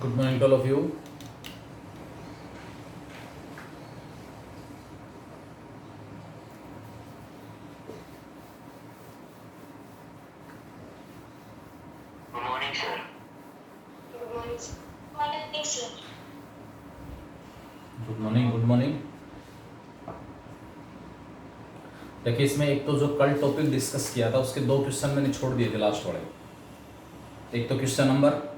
Good morning to all of you. Good morning, sir. Good morning, sir. Morning, sir. Good morning. देखिए, इसमें एक तो जो कल टॉपिक डिस्कस किया था उसके दो क्वेश्चन मैंने छोड़ दिए थे लास्ट वाले. एक तो क्वेश्चन नंबर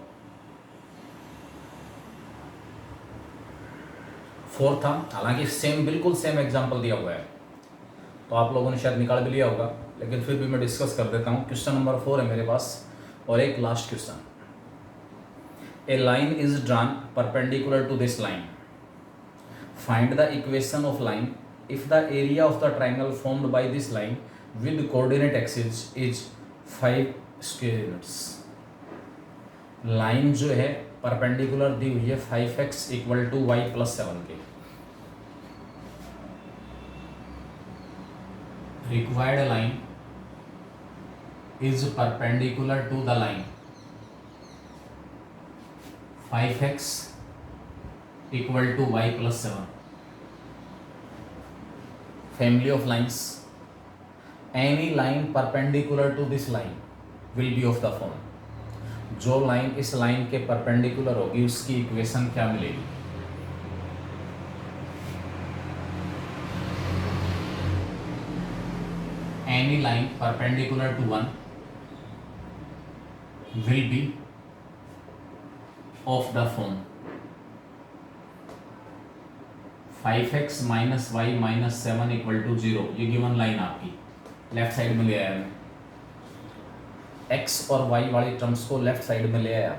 4 था, हालांकि बिल्कुल सेम एग्जांपल दिया हुआ है तो आप लोगों ने शायद निकाल भी लिया होगा, लेकिन फिर भी मैं डिस्कस कर देता हूँ. क्वेश्चन नंबर 4 है मेरे पास और एक last question. A line is drawn perpendicular to this line. Find the equation of line if the area of the triangle formed by this line with coordinate axis is 5 square units. Line जो है perpendicular दी हुई है 5x equal to y plus 7 k. Required line is perpendicular to the line 5x equal to y plus 7. Family of lines. Any line perpendicular to this line will be of the form. जो line इस line के perpendicular होगी उसकी equation क्या मिलेगी? Any line perpendicular to one will be of the form 5x minus y minus 7 equal to 0. ये given line आपकी left side में ले आया मैं. x और y वाली टर्म्स को लेफ्ट साइड में ले आया.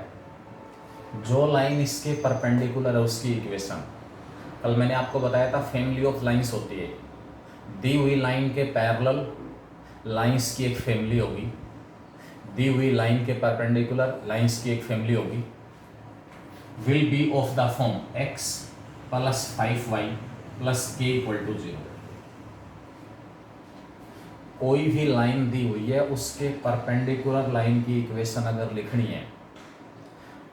जो लाइन इसके परपेंडिकुलर है उसकी इक्वेशन कल मैंने आपको बताया था फैमिली ऑफ लाइंस होती है. दी हुई लाइन के पैरेलल लाइंस की एक फैमिली होगी, दी हुई लाइन के परपेंडिकुलर लाइंस की एक फैमिली होगी. Will be of the form x plus 5y plus k equal to 0. कोई भी लाइन दी हुई है उसके परपेंडिकुलर लाइन की इक्वेशन अगर लिखनी है,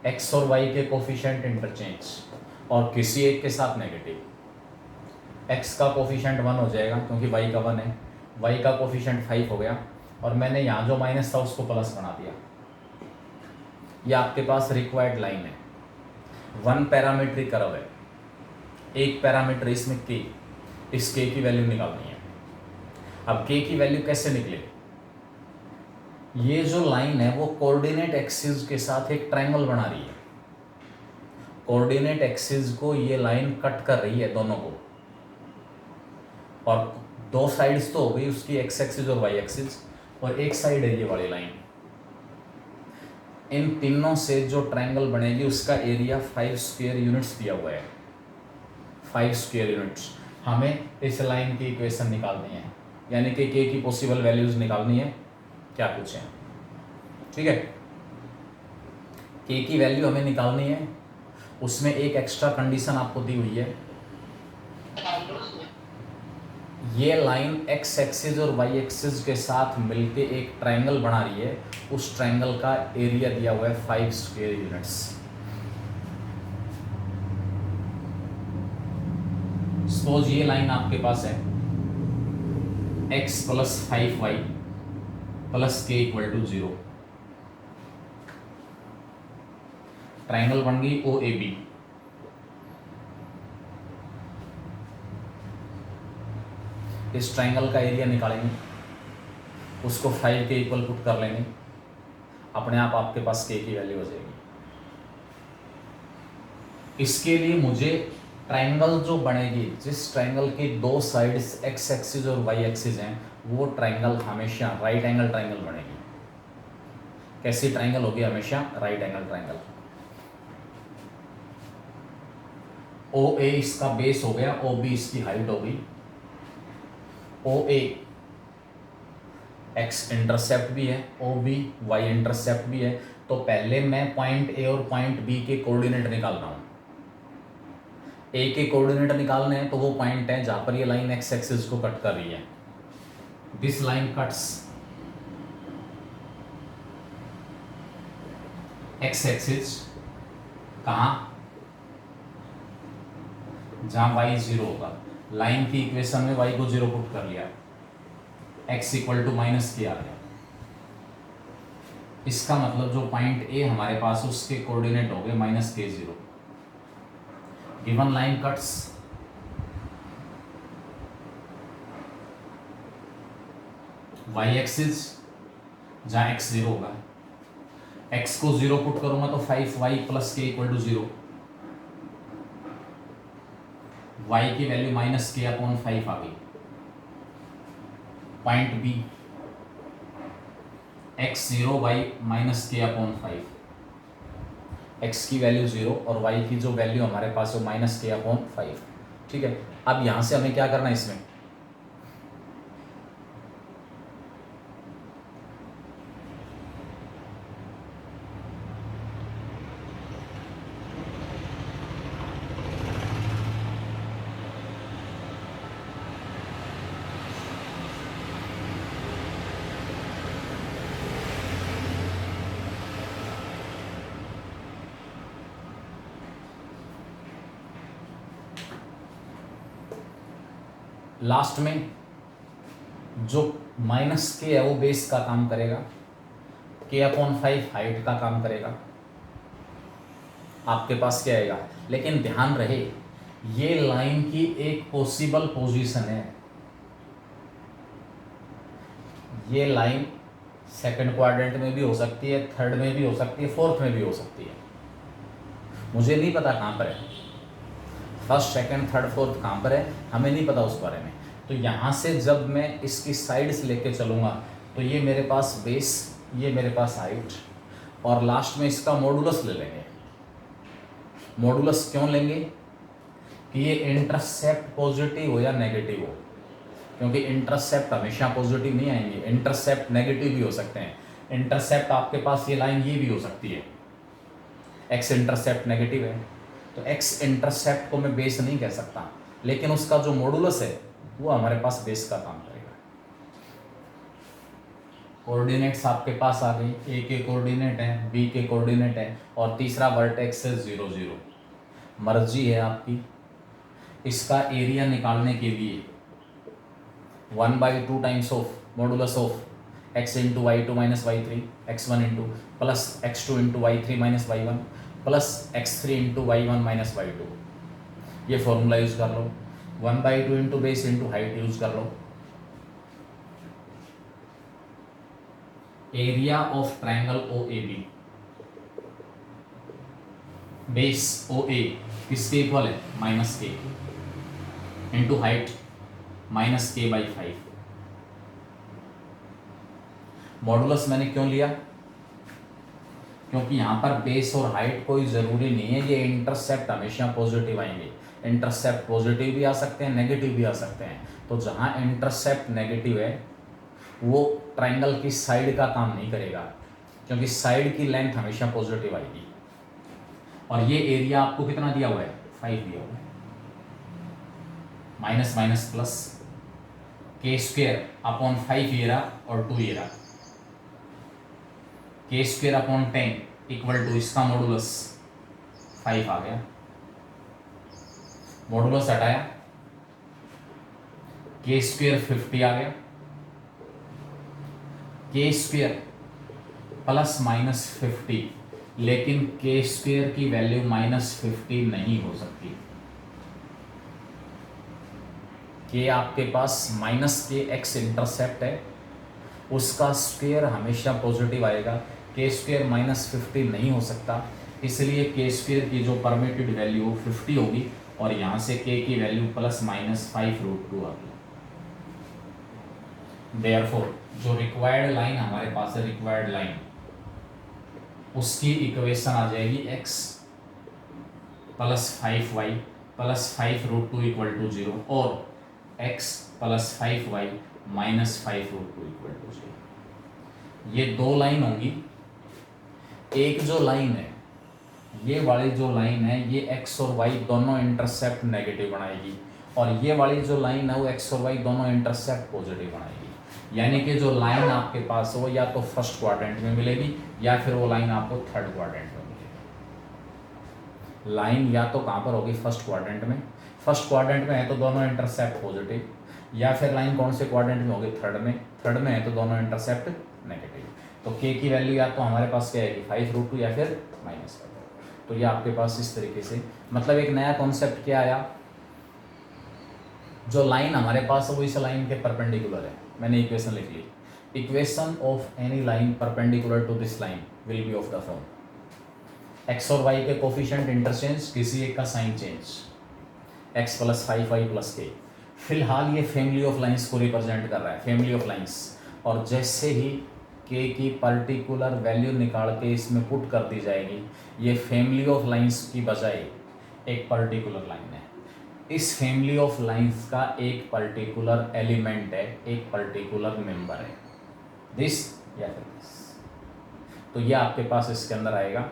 x और y के कोफिशिएंट इंटरचेंज और किसी एक के साथ नेगेटिव. x का कोफिशिएंट 1 हो जाएगा क्योंकि y का 1 है, y का कोफिशिएंट 5 हो गया और मैंने यहाँ जो माइनस था उसको प्लस बना दिया. ये आपके पास रिक्वायर्ड लाइन है. 1 पैरामीट्रिक कर्व है, एक पैरामीटर इसमें k. इस k की वैल्यू निकालनी है. अब k की वैल्यू कैसे निकले? ये जो लाइन है वो कोऑर्डिनेट एक्सिस के साथ एक ट्रायंगल बना रही है. कोऑर्डिनेट एक्सिस को ये लाइन कट कर रही है दोनों को, और दो साइड्स तो हो गई उसकी एक्स एक्सिस और वाई एक्सिस, और एक साइड है ये वाली लाइन. इन तीनों से जो ट्रायंगल बनेगी उसका एरिया 5 स्क्वायर यूनिट्स दिया हुआ है. 5 स्क्वायर यूनिट्स. हमें इस लाइन की इक्वेशन निकालनी है, यानी कि k की पॉसिबल वैल्यूज निकालनी है. क्या पूछें? ठीक है, k की वैल्यू हमें निकालनी है. उसमें एक एक्स्ट्रा कंडीशन आपको दी हुई है. ये लाइन x एक्सिस और y एक्सिस के साथ मिलके एक ट्रायंगल बना रही है. उस ट्रायंगल का एरिया दिया हुआ है 5 स्क्वायर यूनिट्स. सपोज ये लाइन आपके पास है x plus 5y plus k equal to 0. Triangle बन गई OAB. इस ट्रायंगल का एरिया निकालेंगे, उसको 5 के इक्वल पुट कर लेंगे, अपने आप आपके पास k की वैल्यू हो जाएगी. इसके लिए मुझे ट्रायंगल जो बनेगी, जिस ट्रायंगल के दो साइड्स x एक्सिस और y एक्सिस हैं, वो ट्रायंगल हमेशा राइट एंगल ट्रायंगल बनेगी. कैसी ट्रायंगल होगी? हमेशा राइट एंगल ट्रायंगल. OA इसका बेस हो गया, OB इसकी हाइट होगी. OA x इंटरसेप्ट भी है, OB y इंटरसेप्ट भी है. तो पहले मैं पॉइंट A और पॉइंट B के कोऑर्डिनेट निकाल रहा हूँ. A के कोऑर्डिनेट निकालने हैं तो वो पॉइंट है जहां पर ये लाइन x एक्सिस को कट कर रही है. This line cuts x axis कहाँ? जहां y 0 होगा। लाइन की इक्वेशन में y को 0 पुट कर लिया, x इक्वल टू माइनस के आ गया। इसका मतलब जो पॉइंट ए हमारे पास उसके कोऑर्डिनेट हो गए माइनस के 0। Given line cuts y axis जहां x 0 होगा, x को 0 पुट करूंगा तो 5y plus k equal to 0, y की वैल्यू माइनस के अपॉन 5 आ गई। Point B x 0 y minus k upon 5, x की वैल्यू 0 और y की जो वैल्यू हमारे पास है माइनस के अपॉन 5। ठीक है, अब यहां से हमें क्या करना है इसमें, लास्ट में जो माइनस के है वो बेस का काम करेगा, के अपॉन 5 हाइट का काम करेगा, आपके पास क्या आएगा। लेकिन ध्यान रहे ये लाइन की एक पॉसिबल पोजीशन है, ये लाइन सेकंड क्वाड्रेंट में भी हो सकती है, थर्ड में भी हो सकती है, फोर्थ में भी हो सकती है, मुझे नहीं पता कहाँ पर है, फर्स्ट सेकंड थर्ड फोर्थ कहाँ पर है हमें नहीं पता उस बारे में। तो यहाँ से जब मैं इसकी साइड से लेके चलूँगा तो ये मेरे पास बेस, ये मेरे पास हाइट, और लास्ट में इसका मॉडुलस ले लेंगे। मॉडुलस क्यों लेंगे कि ये इंटरसेप्ट पॉजिटिव हो या नेगेटिव हो, क्योंकि इंटरसेप्ट हमेशा पॉजिटिव नहीं आएंगे, इंटरसेप्ट नेगेटिव भी हो सकते हैं। इंटरसेप्ट आपके पास ये लाइन ये भी हो सकती है, एक्स इंटरसेप्ट नेगेटिव है तो एक्स इंटरसेप्ट को मैं बेस नहीं कह सकता, लेकिन उसका जो मॉडुलस है वो हमारे पास बेस का काम करेगा। कोऑर्डिनेट्स आपके पास आ गई, ए के कोऑर्डिनेट है, बी के कोऑर्डिनेट है, और तीसरा वर्टेक्स है 0 0। मर्जी है आपकी, इसका एरिया निकालने के लिए 1/2 times of modulus of x into y2 minus y3 x1 into plus x2 into y3 minus y1 plus x3 into y1 minus y2, ये फॉर्मूला यूज कर लो। 1/2 into base into height use कर लो। Area of triangle OAB, base OA किसके equal है, minus के, into height minus के by 5। Modulus मैंने क्यों लिया, क्योंकि यहाँ पर बेस और हाइट कोई ज़रूरी नहीं है ये इंटरसेप्ट हमेशा पॉजिटिव आएंगे, इंटरसेप्ट पॉजिटिव भी आ सकते हैं, नेगेटिव भी आ सकते हैं। तो जहाँ इंटरसेप्ट नेगेटिव है वो ट्रायंगल की साइड का काम नहीं करेगा, क्योंकि साइड की लेंथ हमेशा पॉजिटिव आएगी। और ये एरिया आपको कितना दिया हुआ है, 5 दिया हुआ है, माइनस माइनस प्लस के स्क्वेयर अपॉन 5 ये रहा और 2 ये रहा, के स्क्वेयर अपॉन 10 इक्वल टू इसका मॉडुलस 5 आ गया, मॉडुलस हटाया, के स्क्वेयर 50 आ गया, के स्क्वेयर प्लस माइनस 50, लेकिन के स्क्वेयर की वैल्यू माइनस 50 नहीं हो सकती। के आपके पास माइनस के एक्स इंटरसेप्ट है, उसका स्क्वेयर हमेशा पॉजिटिव आएगा, के स्क्वेयर माइनस 50 नहीं हो सकता, इसलिए के स्क्वेयर की जो परमिटेड वैल्यू 50 होगी और यहाँ से के की वैल्यू प्लस माइनस 5√2 आ गई। देयरफॉर जो रिक्वायर्ड लाइन हमारे पास है, रिक्वायर्ड लाइन, उसकी इक्वेशन आ जाएगी x plus 5y plus 5√2 equal to 0 और x plus 5y minus 5√2 equal to 0। ये दो लाइन होंगी, एक जो लाइन है ये वाली जो लाइन है ये x और y दोनों इंटरसेप्ट नेगेटिव बनाएगी, और ये वाली जो लाइन है वो x और y दोनों इंटरसेप्ट पॉजिटिव बनाएगी। यानी कि जो लाइन आपके पास हो या तो फर्स्ट क्वाड्रेंट में मिलेगी या फिर वो लाइन आपको थर्ड क्वाड्रेंट में मिलेगी। लाइन या तो कहाँ पर होगी, फर्स्ट क्वाड्रेंट में। फर्स्ट क्वाड्रेंट में है तो दोनों इंटरसेप्ट पॉजिटिव, या फिर लाइन कौन से क्वाड्रेंट में होगी, थर्ड में। थर्ड में है तो दोनों इंटरसेप्ट नेगेटिव। तो के की वैल्यू या तो हमारे पास क्या आएगी 5√2 या फिर -5। तो ये आपके पास इस तरीके से, मतलब एक नया कॉन्सेप्ट क्या आया, जो लाइन हमारे पास है वो इस लाइन के परपेंडिकुलर है। मैंने इक्वेशन लिख ली, equation of any line perpendicular to this line will be of the form x और y के कोफिशिएंट इंटरचेंज, किसी एक का sign change, x + 5y + k। फिलहाल ये फैमिली ऑफ लाइंस को रिप्रेजेंट कर रहा है, फैमिली ऑफ लाइंस। और जैसे ही k की पर्टिकुलर वैल्यू निकाल के इसमें पुट कर दी जाएगी, ये फैमिली ऑफ लाइंस की बजाय एक पर्टिकुलर लाइन है। इस फैमिली ऑफ लाइंस का एक पर्टिकुलर एलिमेंट है, एक पर्टिकुलर मेंबर है, दिस या फिर दिस। तो ये आपके पास इसके अंदर आएगा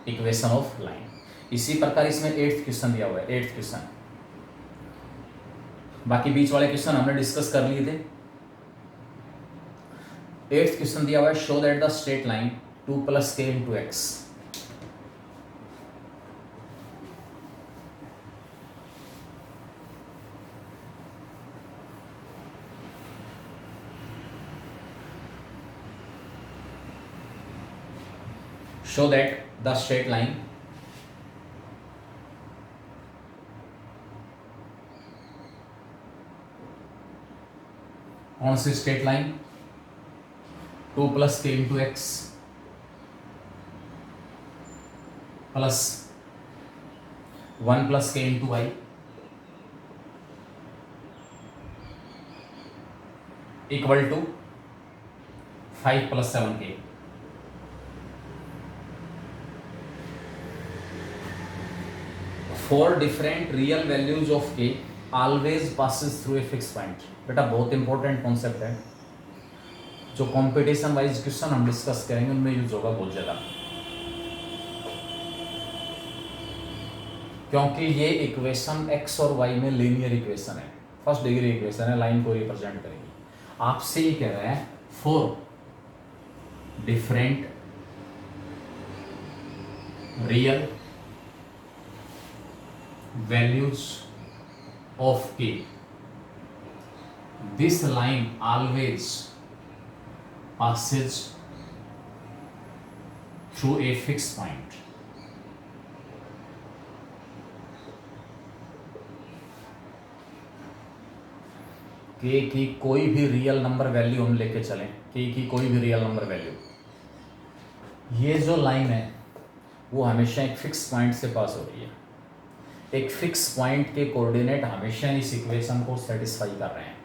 इक्वेशन ऑफ लाइन। इसी प्रकार इसमें 8th क्वेश्चन दिया हुआ है, 8th क्वेश्चन। बाकी बीच वाले क्वेश्चन हमने डिस्कस कर लिए थे। 8th क्वेश्चन दिया हुआ है, show that the straight line 2 + k × x show that the straight line कौन सी straight line, 2 + k × x plus 1 + k × y equal to 5 + 7k। For different real values of k always passes through a fixed point। बेटा बहुत important concept है, जो competition wise question हम discuss करेंगे उनमें use होगा बहुत ज़्यादा, क्योंकि ये इक्वेशन x और y में लीनियर इक्वेशन है, फर्स्ट डिग्री इक्वेशन है, लाइन को रिप्रेजेंट करेगी। आपसे ये कह रहा है for different real values of k this line always passes through a fixed point। k की कोई भी रियल नंबर वैल्यू हम लेके चलें, k की कोई भी रियल नंबर वैल्यू, ये जो लाइन है वो हमेशा एक फिक्स पॉइंट से पास हो रही है। एक फिक्स पॉइंट के कोऑर्डिनेट हमेशा इस इक्वेशन को सेटिस्फाई कर रहे हैं।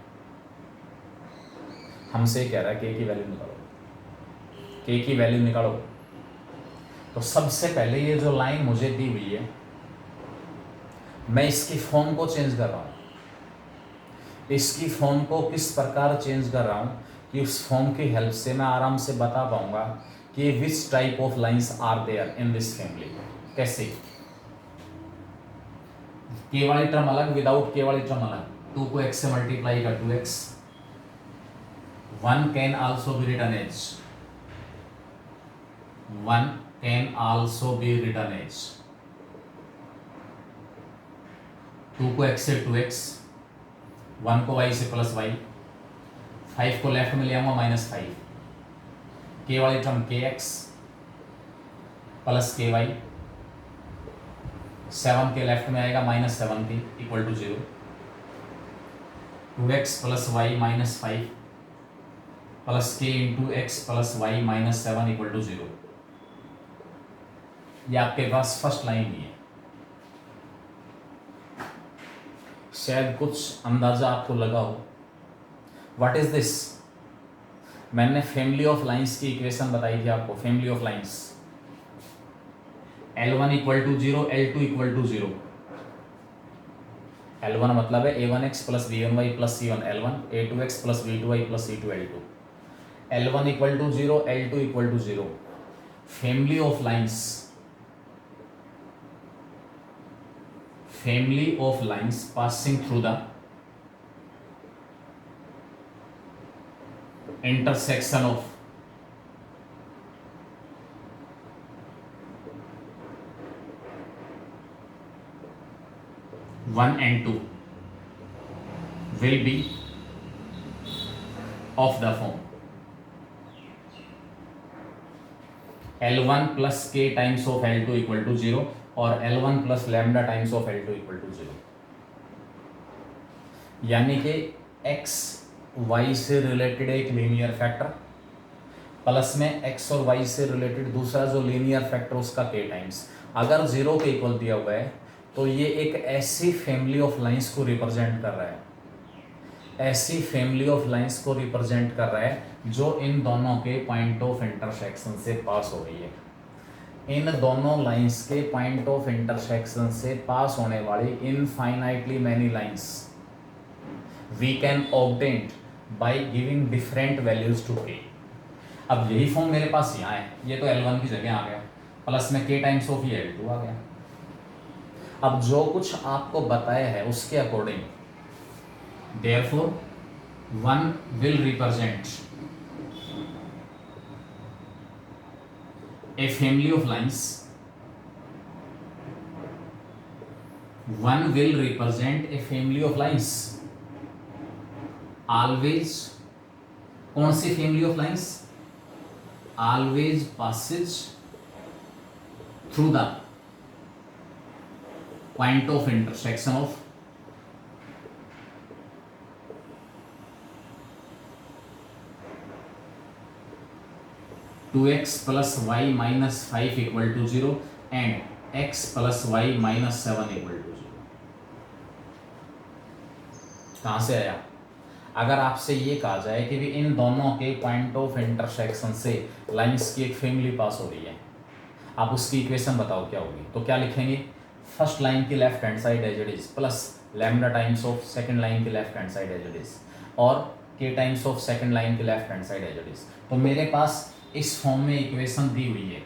हमसे कह रहा है के की वैल्यू निकालो, के की वैल्यू निकालो। तो सबसे पहले ये जो लाइन मुझे दी हुई है, मैं इसकी फॉर्म को चेंज कर रहा हूँ। इसकी फॉर्म को किस प्रकार चेंज कर रहा हूँ कि उस फॉर्म की हेल्प से मैं आराम से बता पाऊंगा कि which type of lines are there in this family. कैसे, के वाली टर्म अलग, विदाउट के वाली टर्म अलग। 2 को x से मल्टीप्लाई कर 2x। 1 can also be written as 1 can also be written as 2 को x से 2x, 1 को y से +y, 5 को लेफ्ट में ले आऊंगा -5, के वाली टर्म kx + ky, 7 के लेफ्ट में आएगा -7k equal to 0, 2x + y -5 + k × x + y -7 equal to 0। ये आपके पास फर्स्ट लाइन ही है। शायद कुछ अंदाजा आपको लगा हो। What is this? मैंने फैमिली ऑफ लाइंस की इक्वेशन बताई थी आपको, family of lines. L1 = 0, L2 = 0। L1 मतलब है a1x + b1y + c1 L1, a2x + b2y + c2 L2। L1 = 0, L2 = 0। Family of lines passing through the intersection of 1 and 2 will be of the form L1 plus k times of L2 equal to 0 और L1 plus lambda times of L2 equal to 0, यानी कि x y से related एक linear factor plus में x और y से related दूसरा जो लीनियर फैक्टर उसका k टाइम्स, अगर 0 के इक्वल दिया हुआ है तो ये एक ऐसी फैमिली ऑफ लाइंस को रिप्रेजेंट कर रहा है, ऐसी फैमिली ऑफ लाइंस को रिप्रेजेंट कर रहा है जो इन दोनों के पॉइंट ऑफ इंटरसेक्शन से पास हो रही है। इन दोनों लाइंस के पॉइंट ऑफ इंटरसेक्शन से पास होने वाली infinitely many lines we can obtain by giving different values to k। अब यही फॉर्म मेरे पास यहाँ है, ये तो L1 की जगह आ गया, प्लस में k टाइम्स ऑफ ये L2 आ गया। अब जो कुछ आपको बताया है उसके according therefore 1 will represent a family of lines, 1 will represent a family of lines always, कौन सी family of lines? Always passes through the point of intersection of 2x plus y minus 5 equal to 0 and x plus y minus 7 equal to 0। कहाँ से आया? अगर आपसे ये कहा जाए कि भी इन दोनों के पॉइंट ऑफ इंटरसेक्शन से लाइंस की एक फैमिली पास हो रही है, आप उसकी इक्वेशन बताओ क्या होगी, तो क्या लिखेंगे? फर्स्ट लाइन की left hand side as it is plus lambda times of second line की left hand side as it is और k times of second line की left hand side as it is. तो मेरे पास इस form में equation दी हुई है,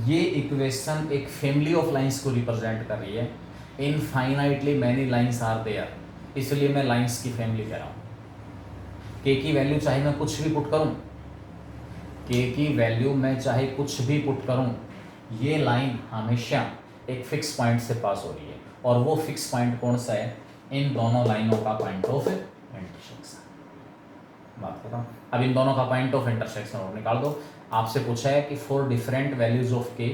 ये इक्वेशन एक फैमिली ऑफ लाइंस को रिप्रेजेंट कर रही है। Infinitely many lines are there, इसलिए मैं लाइंस की फैमिली कह रहा हूँ। k की वैल्यू चाहे मैं कुछ भी पुट करूँ, k की वैल्यू मैं चाहे कुछ भी पुट करूँ, ये लाइन हमेशा एक फिक्स पॉइंट से पास हो रही है और वो फिक्स पॉइंट कौन सा है? इन दोनों लाइनों का पॉइंट ऑफ इंटरसेक्शन। बात करता हूँ अब इन दोनों का पॉइंट ऑफ इंटरसेक्शन और निकाल दो। आपसे पूछा है कि for different values of k,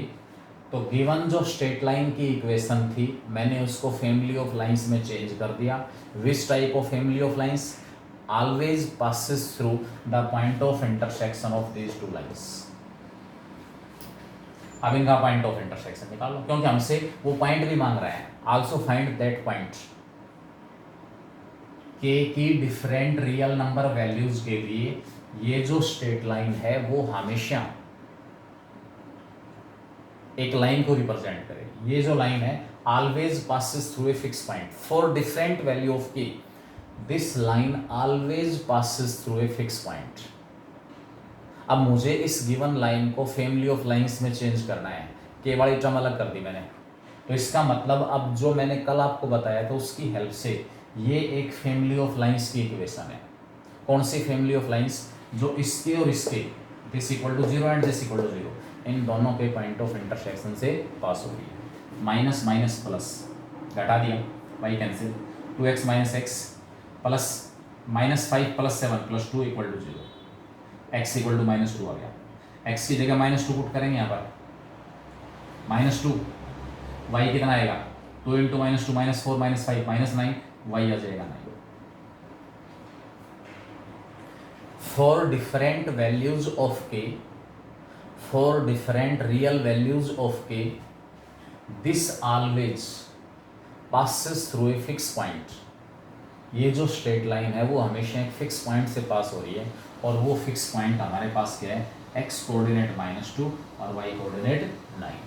तो गिवन जो स्ट्रेट लाइन की इक्वेशन थी मैंने उसको फैमिली ऑफ लाइंस में चेंज कर दिया। विच type of family of lines? Always passes through the point of intersection of these two lines. अब इनका पॉइंट ऑफ इंटरसेक्शन निकाल लो, क्योंकि हमसे वो पॉइंट भी मांग रहा है। Also find that point. k की डिफरेंट रियल नंबर वैल्यूज के लिए ये जो स्ट्रेट लाइन है वो हमेशा एक लाइन को रिप्रेजेंट करे। ये जो लाइन है always passes through a fix point for different value of k, this line always passes through a fix point. अब मुझे इस गिवन लाइन को फैमिली ऑफ लाइंस में चेंज करना है, k वाली टर्म अलग कर दी मैंने, तो इसका मतलब अब जो मैंने कल आपको बताया था उसकी हेल्प से ये एक फैमिली ऑफ लाइंस की इक्वेशन है। कौन सी फैमिली ऑफ लाइंस? जो इसके और इसके this equal to 0 and this equal to 0 इन दोनों के पॉइंट ऑफ इंटरसेक्शन से पास हो रही है। माइनस माइनस प्लस घटा दिया, y cancel, 2x minus x plus minus 5 plus 7 plus 2 equal to 0, x equal to -2 आ गया। x की जगह -2 पुट करेंगे यहाँ पर, -2 y कितना आएगा? 2 इंटू -2 -4 -5 -9 y आ जाएगा 9। For different values of k, for different real values of k, this always passes through a fix point. ये जो स्ट्रेट लाइन है वो हमेशा एक फिक्स पॉइंट से पास हो रही है और वो फिक्स पॉइंट हमारे पास क्या है? x कोऑर्डिनेट -2 और y coordinate 9।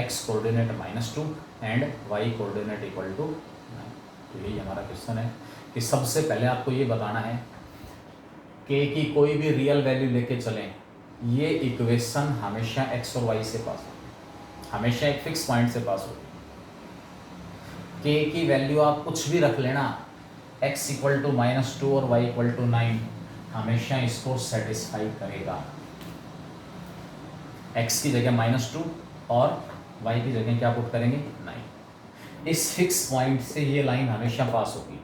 x coordinate -2 and y coordinate equal to 9। तो यही हमारा क्वेश्चन है कि सबसे पहले आपको ये बताना है k की कोई भी रियल वैल्यू लेके चलें, ये इक्वेशन हमेशा x और y से पास होती है, हमेशा एक फिक्स पॉइंट से पास होती है। k की वैल्यू आप कुछ भी रख लेना, x इक्वल टू -2 और y इक्वल टू 9 हमेशा इसको सेटिस्फाई करेगा। x की जगह -2 और y की जगह क्या पुट करेंगे? 9। इस फिक्स पॉइंट से ये लाइन हमेशा पास होगी,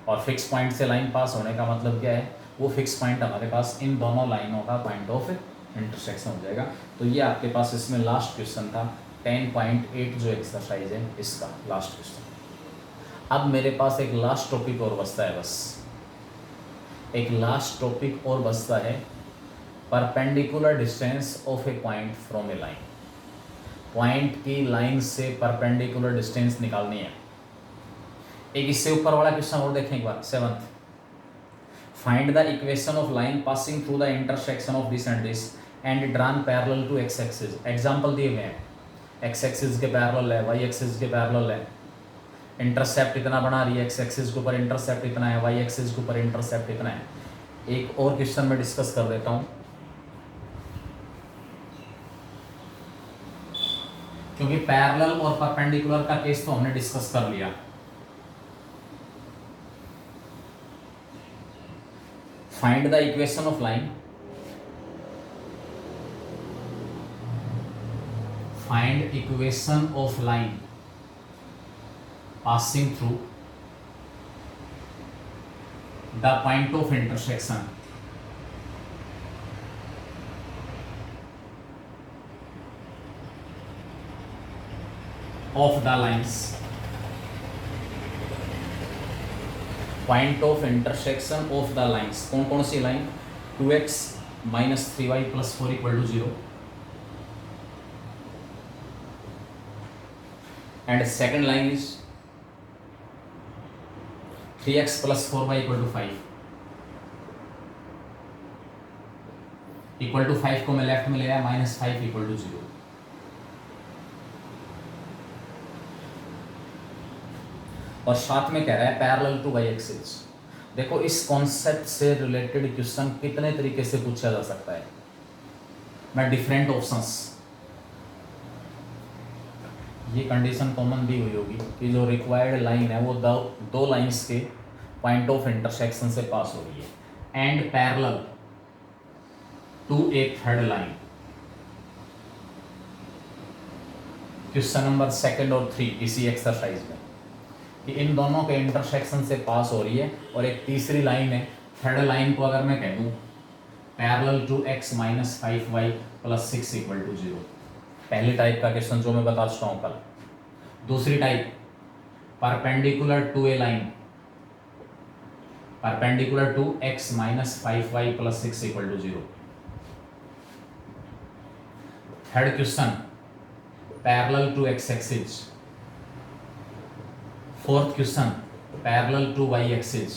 और फिक्स पॉइंट से लाइन पास होने का मतलब क्या है, वो फिक्स पॉइंट हमारे पास इन दोनों लाइनों का पॉइंट ऑफ इंटरसेक्शन हो जाएगा। तो ये आपके पास इसमें लास्ट क्वेश्चन था 10.8 जो एक्सरसाइज है इसका लास्ट क्वेश्चन। अब मेरे पास एक लास्ट टॉपिक और बचता है, बस एक लास्ट टॉपिक और बचता है, perpendicular distance of A point from A line. Point की लाइन से परपेंडिकुलर डिस्टेंस निकालनी है। एक इससे ऊपर वाला क्वेश्चन और देखें एक बार, 7th, find the equation of line passing through the intersection of this and this and drawn parallel to x axis. Example दिए हुए हैं, एक्स एक्सिस के पैरेलल है, वाई एक्सिस के पैरेलल है, इंटरसेप्ट इतना बना रही है, एक्स एक्सिस के ऊपर इंटरसेप्ट इतना है, वाई एक्सिस के ऊपर इंटरसेप्ट इतना है। एक और क्वेश्चन में डिस्कस कर देता हूँ, क्योंकि पैरेलल और परपेंडिकुलर का केस तो हमने डिस्कस कर लिया। Find the equation of line, find equation of line passing through the point of intersection of the lines, point of intersection of the lines। कौन कौन सी line, 2x minus 3y plus 4 equal to 0, and second line is 3x plus 4y equal to 5, equal to 5 को मैं left में ले आया, -5 equal to 0। और साथ में कह रहा है पैरेलल टू वाई एक्सिस। देखो इस कॉन्सेप्ट से रिलेटेड क्वेश्चन कितने तरीके से पूछा जा सकता है, मैं डिफरेंट ऑप्शंस, ये कंडीशन कॉमन दी हुई होगी कि जो रिक्वायर्ड लाइन है वो दो लाइंस के पॉइंट ऑफ इंटरसेक्शन से पास हो रही है and parallel to a third line. Question number 2 और 3 इसी एक्सरसाइज में कि इन दोनों के इंटरसेक्शन से पास हो रही है, और एक तीसरी लाइन है, थर्ड लाइन को अगर मैं कह दूं parallel to x minus 5y plus 6 equal to 0। पहले टाइप का क्वेश्चन जो मैं बता चुका हूँ कल। दूसरी type perpendicular to a line, perpendicular to x minus 5y plus 6 equal to 0। Third question parallel to x axis. Fourth question parallel to y axis.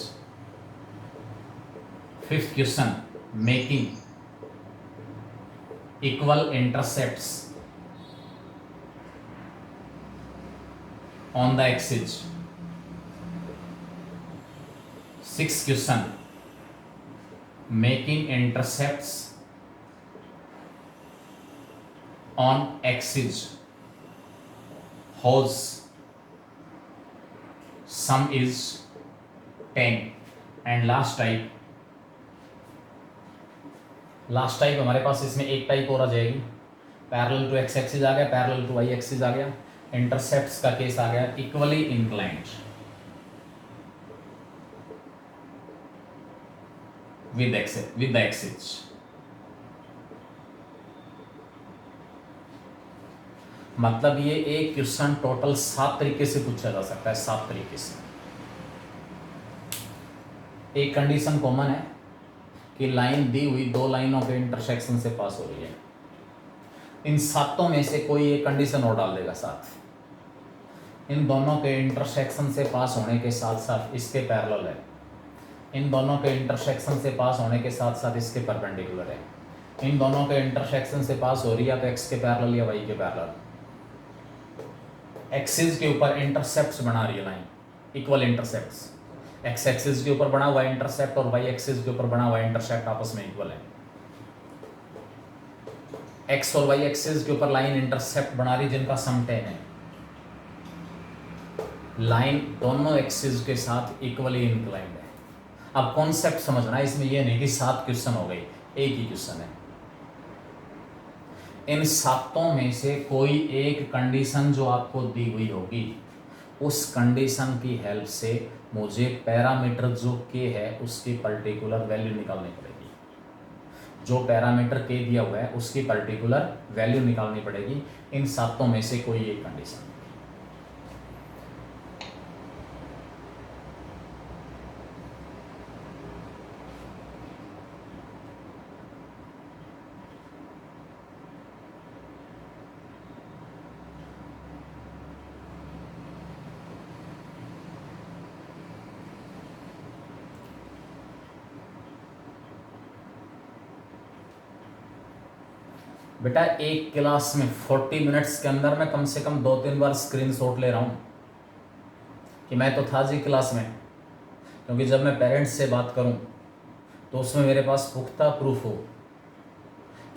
Fifth question making equal intercepts on the axis। Sixth question making intercepts on axis whose sum is 10। and last type हमारे पास इसमें एक type और आ जाएगी, parallel to x axis आ गया, parallel to Y axis आ गया, intercepts का case आ गया equally inclined with the axis. मतलब ये एक क्वेश्चन टोटल 7 तरीके से पूछा जा सकता है, 7 तरीके से। एक कंडीशन कॉमन है कि लाइन दी हुई दो लाइनों के इंटरसेक्शन से पास हो रही है, इन सातों में से कोई एक कंडीशन और डाल देगा साथ, इन दोनों के इंटरसेक्शन से पास होने के साथ साथ इसके पैरेलल है, इन दोनों के इंटरसेक्शन से पास होने के साथ साथ इसके परपेंडिकुलर है, इन दोनों के इंटरसेक्शन से पास हो रही है या तो एक्स के पैरेलल या वाई के पैरेलल, एक्सिस के ऊपर इंटरसेप्ट्स बना रही है line, equal intercepts, x axis के ऊपर बना हुआ इंटरसेप्ट और वाई एक्सिस के ऊपर बना हुआ इंटरसेप्ट आपस में इक्वल है, एक्स और वाई एक्सिस के ऊपर लाइन इंटरसेप्ट बना रही जिनका सम 10 है, लाइन दोनों एक्सिस के साथ इक्वली इंक्लाइंड है। अब कॉन्सेप्ट समझना, इसमें यह नहीं कि 7 क्वेश्चन हो गए, एक ही क्वेश्चन है। इन सातों में से कोई एक कंडीशन जो आपको दी हुई होगी, उस कंडीशन की हेल्प से मुझे पैरामीटर जो के है उसकी पर्टिकुलर वैल्यू निकालनी पड़ेगी। जो पैरामीटर के दिया हुआ है उसकी पर्टिकुलर वैल्यू निकालनी पड़ेगी इन सातों में से कोई एक कंडीशन। बेटा एक क्लास में 40 मिनट्स के अंदर मैं कम से कम 2-3 बार स्क्रीनशॉट ले रहा हूँ कि मैं तो था जी क्लास में, क्योंकि जब मैं पेरेंट्स से बात करूँ तो उसमें मेरे पास पुख्ता प्रूफ हो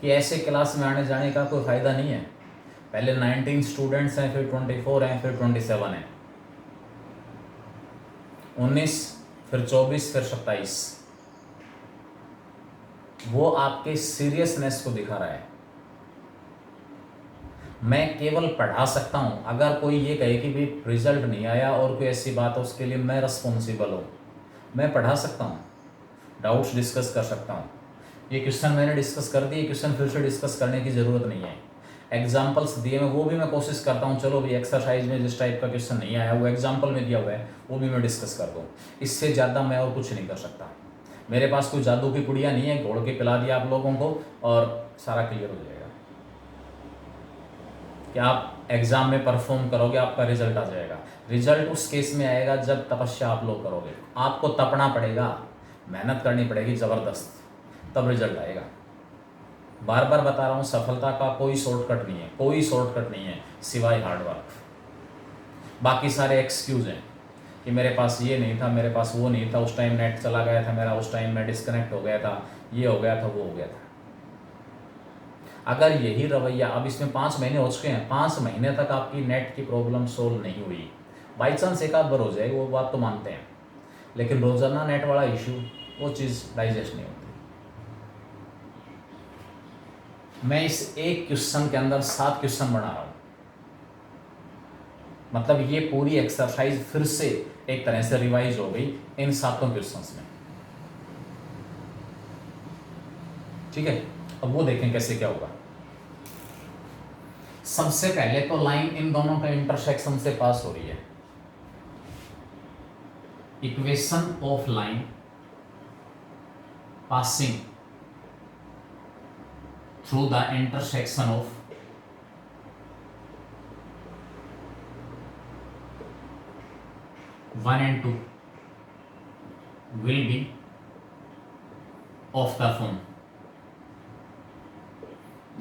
कि ऐसे क्लास में आने जाने का कोई फ़ायदा नहीं है। पहले 19 स्टूडेंट्स हैं, फिर 24 हैं, फिर 27 हैं, 19, फिर 24, फिर 27। वो आपके सीरियसनेस को दिखा रहा है। मैं केवल पढ़ा सकता हूँ। अगर कोई ये कहे कि भाई रिजल्ट नहीं आया और कोई ऐसी बात है उसके लिए मैं रिस्पॉन्सिबल हूँ, मैं पढ़ा सकता हूँ, डाउट्स डिस्कस कर सकता हूँ। ये क्वेश्चन मैंने डिस्कस कर दिए, क्वेश्चन फिर से डिस्कस करने की ज़रूरत नहीं है। एग्जाम्पल्स दिए मैं वो भी मैं कोशिश करता हूँ, चलो भाई एक्सरसाइज में जिस टाइप का क्वेश्चन नहीं आया वो एग्जाम्पल में दिया हुआ है वो भी मैं डिस्कस कर दूँ। इससे ज़्यादा मैं और कुछ नहीं कर सकता। मेरे पास कोई जादू की पुड़िया नहीं है, घोड़ के पिला दिया आप लोगों को और सारा क्लियर हो जाएगा कि आप एग्ज़ाम में परफॉर्म करोगे, आपका रिजल्ट आ जाएगा। रिजल्ट उस केस में आएगा जब तपस्या आप लोग करोगे, आपको तपना पड़ेगा, मेहनत करनी पड़ेगी ज़बरदस्त, तब रिजल्ट आएगा। बार बार बता रहा हूँ, सफलता का कोई शॉर्टकट नहीं है, कोई शॉर्टकट नहीं है सिवाय हार्डवर्क। बाकी सारे एक्सक्यूज़ हैं कि मेरे पास ये नहीं था, मेरे पास वो नहीं था, उस टाइम नेट चला गया था मेरा, उस टाइम मैं डिस्कनेक्ट हो गया था, ये हो गया था, वो हो गया था। अगर यही रवैया, अब इसमें 5 महीने हो चुके हैं, 5 महीने तक आपकी नेट की प्रॉब्लम सोल्व नहीं हुई, बाई चांस एक आध बार हो जाएगी, वो बात तो मानते हैं, लेकिन रोजाना नेट वाला इशू वो चीज़ डाइजेस्ट नहीं होती। मैं इस एक क्वेश्चन के अंदर 7 क्वेश्चन बना रहा हूँ, मतलब ये पूरी एक्सरसाइज फिर से एक तरह से रिवाइज हो गई इन 7 क्वेश्चंस में। ठीक है, अब वो देखें कैसे क्या होगा। सबसे पहले तो लाइन इन दोनों का इंटरसेक्शन से पास हो रही है। Equation of line passing through the intersection of one and two will be of the form,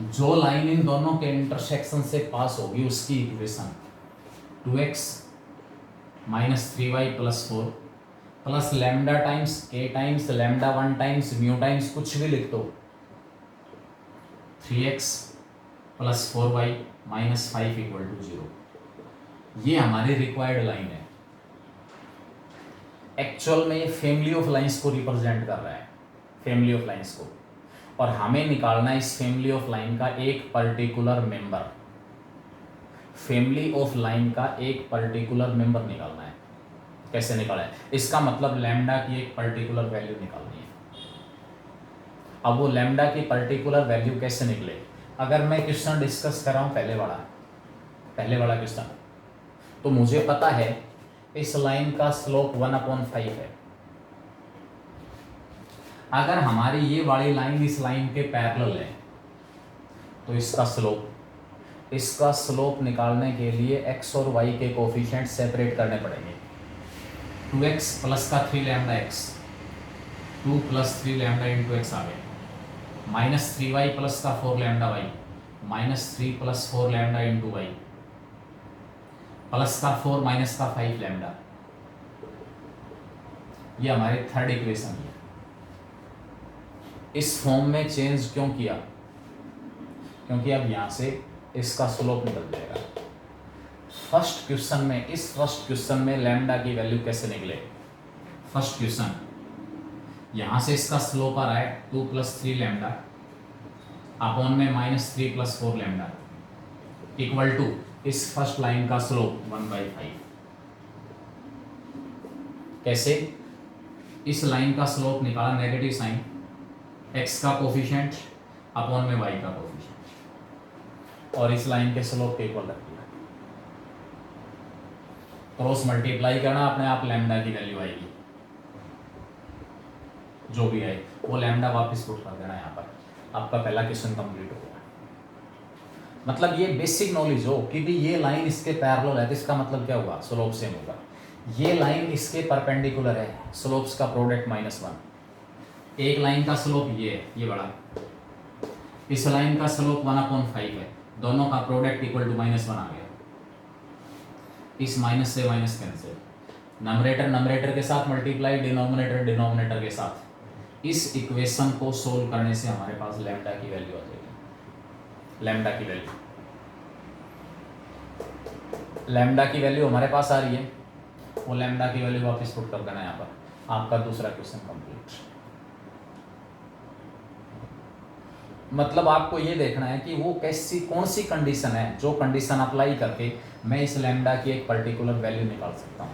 जो लाइन इन दोनों के इंटरसेक्शन से पास होगी उसकी equation 2x minus 3y plus 4 plus lambda times k times lambda 1 times mu टाइम्स कुछ भी लिख दो, 3x plus 4y minus 5 equal to 0। ये हमारी रिक्वायर्ड लाइन है। एक्चुअल में ये फैमिली ऑफ लाइंस को रिप्रेजेंट कर रहा है, फैमिली ऑफ लाइंस को, और हमें निकालना है इस फैमिली ऑफ लाइन का एक particular member, family of line का एक पर्टिकुलर मेंबर निकालना है। कैसे निकाला है? इसका मतलब लैम्डा की एक पर्टिकुलर वैल्यू निकालनी है। अब वो लैम्डा की पर्टिकुलर वैल्यू कैसे निकले? अगर मैं क्वेश्चन डिस्कस कर रहा हूँ पहले वाला क्वेश्चन, तो मुझे पता है इस लाइन का स्लोप 1/5 है। अगर हमारी ये वाली लाइन इस लाइन के पैरेलल है तो इसका स्लोप निकालने के लिए x और y के कोफिशिएंट सेपरेट करने पड़ेंगे। 2x प्लस का 3 lambda x, 2 plus 3 lambda into x आ गया, माइनस 3y प्लस का 4 lambda y, minus 3 plus 4 lambda into y, plus का 4 माइनस का 5 लैम्डा। ये हमारी थर्ड इक्वेशन है। इस फॉर्म में चेंज क्यों किया? क्योंकि अब यहाँ से इसका स्लोप निकल जाएगा। फर्स्ट क्वेश्चन में लैम्डा की वैल्यू कैसे निकले? फर्स्ट क्वेश्चन, यहाँ से इसका स्लोप आ रहा है 2 प्लस 3 लैम्डा, अपॉन में -3 + 4 लैम्डा इक्वल टू इस फर्स्ट लाइन का स्लोप 1/5। कैसे? इस लाइन का स्लोप निकाला, नेगेटिव साइन, x का कोफिशिएंट अपॉन में y का कोफिशिएंट, और इस लाइन के स्लोप के इक्वल रख दिया। क्रॉस मल्टीप्लाई करना, अपने आप लैम्डा की वैल्यू आएगी, जो भी आए वो लैम्डा वापस पुट कर देना यहाँ पर। आपका पहला क्वेश्चन कंप्लीट हो गया। मतलब ये बेसिक नॉलेज हो कि भी ये लाइन इसके पैरेलल है तो इसका मतलब क्या हुआ, स्लोप सेम होगा। ये लाइन इसके परपेंडिकुलर है, स्लोप्स का प्रोडक्ट -1। एक लाइन का स्लोप ये है, ये बड़ा, इस लाइन का स्लोप 1/5 है, दोनों का प्रोडक्ट इक्वल टू -1 आ गया। इस माइनस से माइनस कैंसिल, नंबरेटर नंबरेटर के साथ मल्टीप्लाई, डिनोमिनेटर डिनोमिनेटर के साथ। इस इक्वेशन को सोल्व करने से हमारे पास लैम्डा की वैल्यू आ जाएगी। लैम्डा की वैल्यू हमारे पास आ रही है, वो लैम्डा की वैल्यू वापस पुट कर देना यहाँ पर। आपका दूसरा क्वेश्चन कंप्लीट। मतलब आपको ये देखना है कि वो कौन सी कंडीशन है, जो कंडीशन अप्लाई करके मैं इस लैम्डा की एक पर्टिकुलर वैल्यू निकाल सकता हूँ।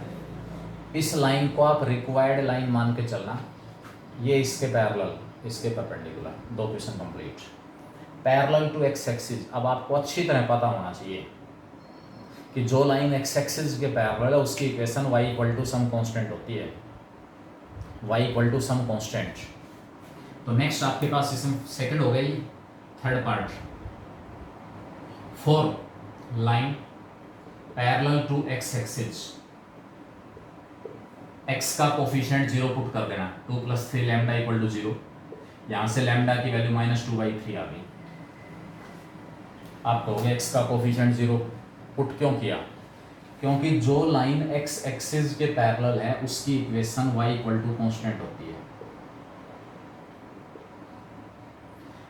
इस लाइन को आप रिक्वायर्ड लाइन मान के चलना, ये इसके पैरेलल, इसके परपेंडिकुलर। दो question complete. Parallel to x axis, अब आपको अच्छी तरह पता होना चाहिए कि जो लाइन एक्स एक्सिस के पैरेलल है उसकी इक्वेशन y = सम कांस्टेंट होती है, y = सम कांस्टेंट। तो नेक्स्ट आपके पास इसमें सेकंड हो गई, third part. For line parallel to x axis, x का कोफिशिएंट 0 पुट कर देना, 2 + 3 लैम्डा = 0। यहाँ से लैम्डा की वैल्यू -2/3 आ गई। आप कहोगे x का कोफिशिएंट 0 पुट क्यों किया? क्योंकि जो लाइन x एक्सिस के पैरेलल है उसकी इक्वेशन y = कांस्टेंट होती है,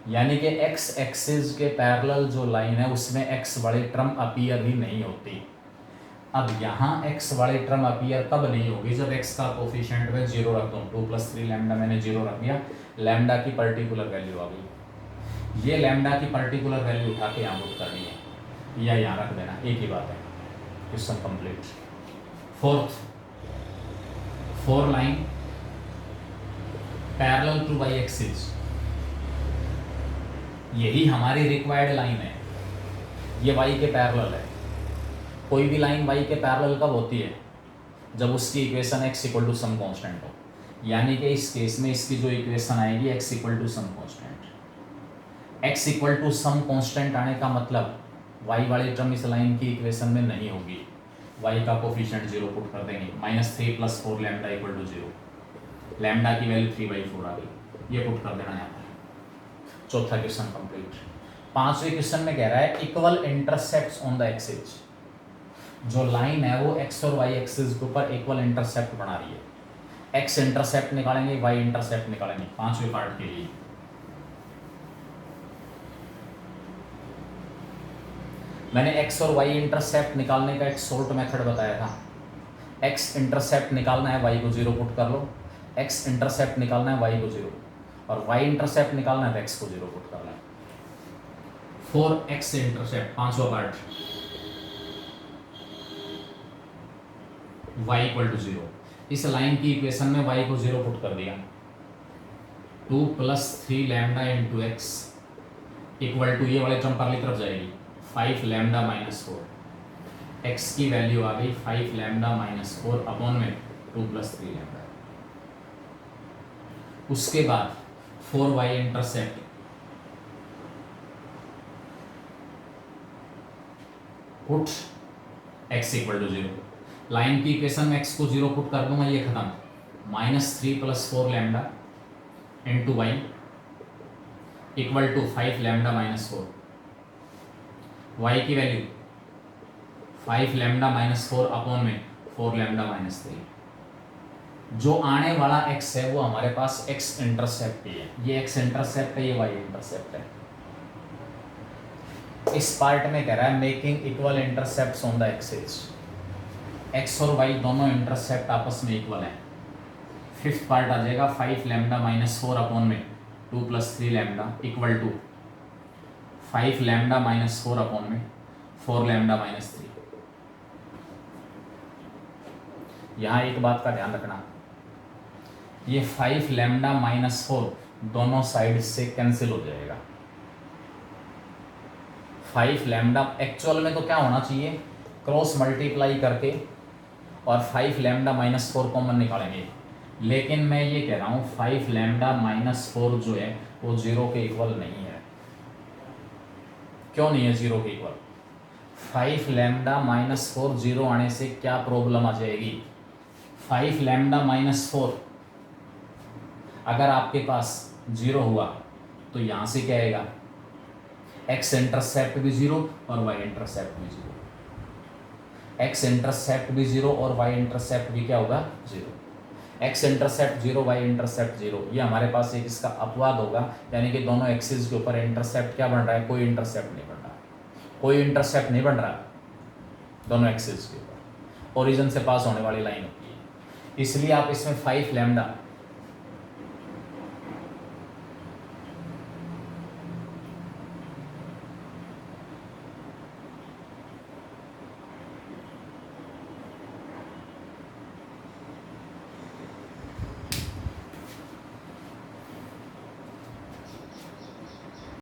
यानी कि x एक्सिस के पैरेलल जो लाइन है उसमें x वाली टर्म अपीयर ही नहीं होती। अब यहाँ x वाली टर्म अपीयर कब नहीं होगी? जब x का कोफिशिएंट में 0 रख दूँ, 2 + 3 लैम्डा मैंने 0 रख दिया, लैम्डा की पर्टिकुलर वैल्यू आ गई। ये लैम्डा की पर्टिकुलर वैल्यू उठा के यहाँ पुट करनी है या यहाँ रख देना, एक ही बात है। Question complete. Fourth, for line parallel to y axis, यही हमारी रिक्वायर्ड लाइन है, ये y के पैरेलल है। कोई भी लाइन y के पैरेलल कब होती है? जब उसकी इक्वेशन x = सम कांस्टेंट हो, यानी कि इस केस में इसकी जो इक्वेशन आएगी x = some constant. x = some constant आने का मतलब y वाली टर्म इस लाइन की इक्वेशन में नहीं होगी, y का कोफिशिएंट 0 पुट कर देंगे, -3 + 4 लैम्डा = 0, लैम्डा की वैल्यू 3/4 आ गई, ये पुट कर देना यहाँ पर। चौथा क्वेश्चन कंप्लीट। पांचवें क्वेश्चन में कह रहा है equal intercepts on the axis, जो लाइन है वो x और y एक्सिस के ऊपर इक्वल इंटरसेप्ट बना रही है। x इंटरसेप्ट निकालेंगे, y इंटरसेप्ट निकालेंगे, पांचवें पार्ट के लिए। मैंने x और y इंटरसेप्ट निकालने का एक शॉर्ट मेथड बताया था। x इंटरसेप्ट निकालना है, y को 0 पुट कर लो, x इंटरसेप्ट निकालना है, y को 0, और y इंटरसेप्ट निकालना है, x को 0 पुट करना है। फॉर x इंटरसेप्ट, पांचवा पार्ट, y = 0। इस लाइन की इक्वेशन में y को 0 पुट कर दिया, 2 + 3 लैम्डा × x = ये वाले टर्म परली तरफ जाएगी, 5 लैम्डा -4। x की वैल्यू आ गई 5 लैम्डा -4 अपॉन में 2 + 3 लैम्डा। उसके बाद 4y intercept, put x = 0। Line की इक्वेशन में x को 0 पुट कर दूंगा, ये खत्म, -3 + 4 लैम्डा × y = 5 लैम्डा -4। y की वैल्यू 5 लैम्डा -4 अपॉन में 4 लैम्डा -3। जो आने वाला x है वो हमारे पास x इंटरसेप्ट ही है, ये x इंटरसेप्ट है, ये y इंटरसेप्ट है। इस पार्ट में कह रहा है making equal intercepts on the axis, x और y दोनों इंटरसेप्ट आपस में इक्वल हैं। फिफ्थ पार्ट आ जाएगा 5 लैम्डा -4 अपॉन में 2 + 3 लैम्डा = 5 लैम्डा माइनस 4 अपॉन में 4 लैम्डा माइनस 3। यहाँ एक बात का ध्यान रखना, ये 5 लैम्डा माइनस 4 दोनों साइड से कैंसिल हो जाएगा। 5 लैम्डा एक्चुअल में तो क्या होना चाहिए, क्रॉस मल्टीप्लाई करके और 5 लैम्डा माइनस 4 कॉमन निकालेंगे, लेकिन मैं ये कह रहा हूँ 5 लैम्डा माइनस 4 जो है वो 0 के इक्वल नहीं है। क्यों नहीं है 0 के इक्वल? 5 लैम्डा माइनस 4 0 आने से क्या प्रॉब्लम आ जाएगी? 5 लैम्डा माइनस 4 अगर आपके पास 0 हुआ तो यहाँ से क्या आएगा, x इंटरसेप्ट भी 0 और y इंटरसेप्ट भी 0। x इंटरसेप्ट भी 0 और y इंटरसेप्ट भी क्या होगा, 0। x इंटरसेप्ट 0, y इंटरसेप्ट 0, ये हमारे पास एक इसका अपवाद होगा, यानी कि दोनों एक्सिस के ऊपर इंटरसेप्ट क्या बन रहा है, कोई इंटरसेप्ट नहीं बन रहा, कोई इंटरसेप्ट नहीं बन रहा दोनों एक्सिस के ऊपर, ओरिजिन से पास होने वाली लाइन होती है। इसलिए आप इसमें 5 लैम्डा